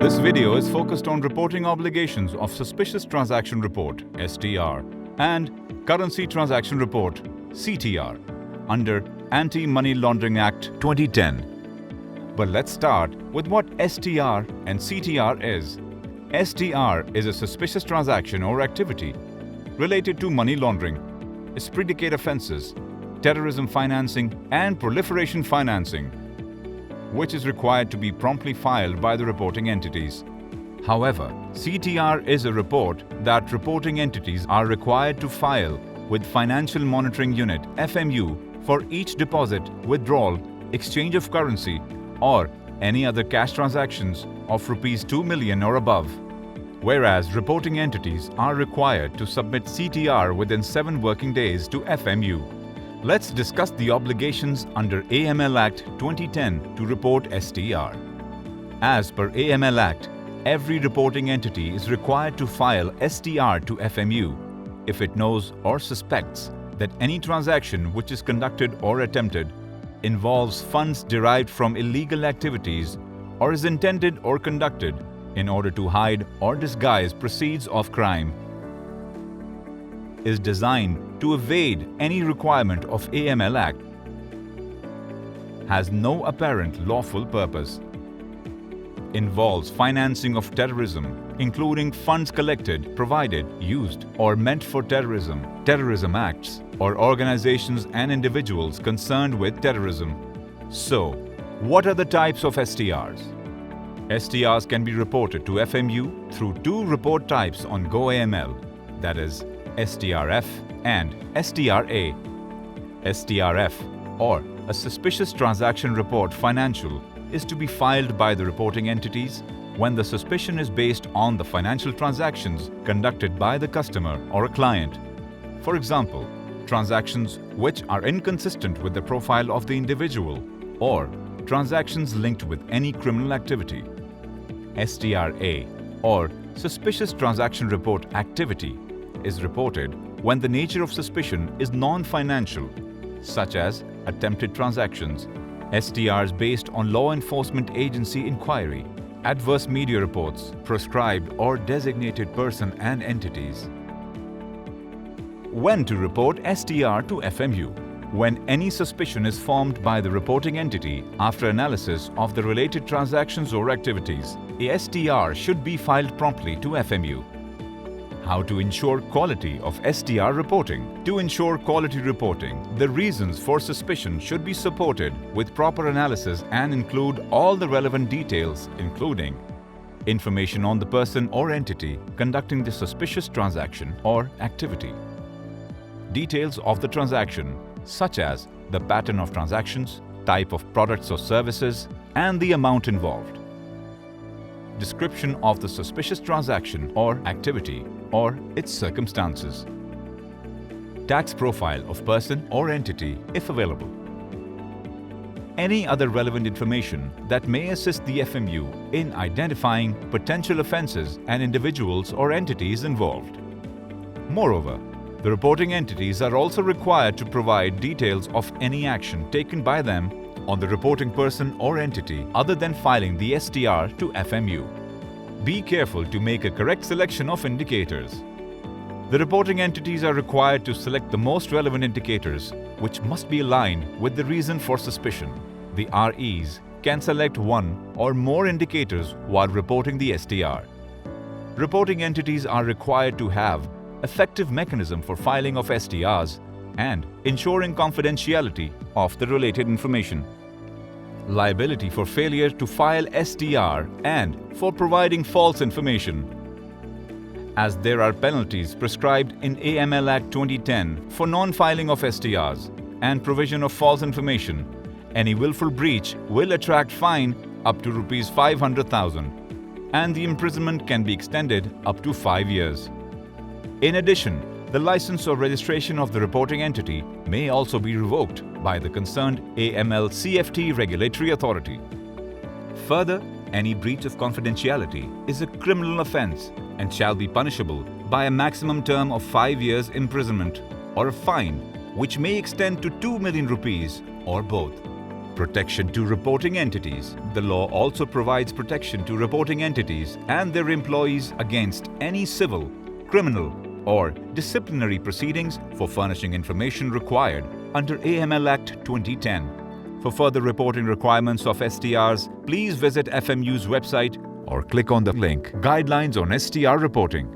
This video is focused on reporting obligations of Suspicious Transaction Report (STR) and Currency Transaction Report (CTR) under Anti Money Laundering Act 2010. But let's start with what STR and CTR is. STR is a suspicious transaction or activity related to money laundering, its predicate offences, terrorism financing and proliferation financing, which is required to be promptly filed by the reporting entities. However, CTR is a report that reporting entities are required to file with Financial Monitoring Unit (FMU) for each deposit, withdrawal, exchange of currency, or any other cash transactions of Rs 2 million or above. Whereas reporting entities are required to submit CTR within 7 working days to FMU. Let's discuss the obligations under AML Act 2010 to report STR. As per AML Act, every reporting entity is required to file STR to FMU if it knows or suspects that any transaction which is conducted or attempted involves funds derived from illegal activities or is intended or conducted in order to hide or disguise proceeds of crime, is designed to evade any requirement of AML Act, has no apparent lawful purpose, involves financing of terrorism, including funds collected, provided, used, or meant for terrorism, terrorism acts, or organizations and individuals concerned with terrorism. So, what are the types of STRs? STRs can be reported to FMU through 2 report types on GoAML, that is, STRF and STRA. STRF, or a Suspicious Transaction Report Financial, is to be filed by the reporting entities when the suspicion is based on the financial transactions conducted by the customer or a client. For example, transactions which are inconsistent with the profile of the individual or transactions linked with any criminal activity. STRA, or Suspicious Transaction Report Activity, is reported when the nature of suspicion is non-financial, such as attempted transactions, STRs based on law enforcement agency inquiry, adverse media reports, proscribed or designated person and entities. When to report STR to FMU? When any suspicion is formed by the reporting entity after analysis of the related transactions or activities, a STR should be filed promptly to FMU. How to ensure quality of STR reporting? To ensure quality reporting, the reasons for suspicion should be supported with proper analysis and include all the relevant details, including information on the person or entity conducting the suspicious transaction or activity, details of the transaction, such as the pattern of transactions, type of products or services, and the amount involved, description of the suspicious transaction or activity or its circumstances, tax profile of person or entity if available, any other relevant information that may assist the FMU in identifying potential offences and individuals or entities involved. Moreover, the reporting entities are also required to provide details of any action taken by them on the reporting person or entity other than filing the STR to FMU. Be careful to make a correct selection of indicators. The reporting entities are required to select the most relevant indicators, which must be aligned with the reason for suspicion. The REs can select 1 or more indicators while reporting the STR. Reporting entities are required to have effective mechanism for filing of STRs and ensuring confidentiality of the related information. Liability for failure to file STR and for providing false information. As there are penalties prescribed in AML Act 2010 for non-filing of STRs and provision of false information, any willful breach will attract fine up to Rs 500,000 and the imprisonment can be extended up to 5 years. In addition, the license or registration of the reporting entity may also be revoked by the concerned AML CFT regulatory authority. Further, any breach of confidentiality is a criminal offence and shall be punishable by a maximum term of 5 years imprisonment or a fine which may extend to 2 million rupees or both. Protection to reporting entities. The law also provides protection to reporting entities and their employees against any civil, criminal, or disciplinary proceedings for furnishing information required under AML Act 2010. For further reporting requirements of STRs, please visit FMU's website or click on the link Guidelines on STR Reporting.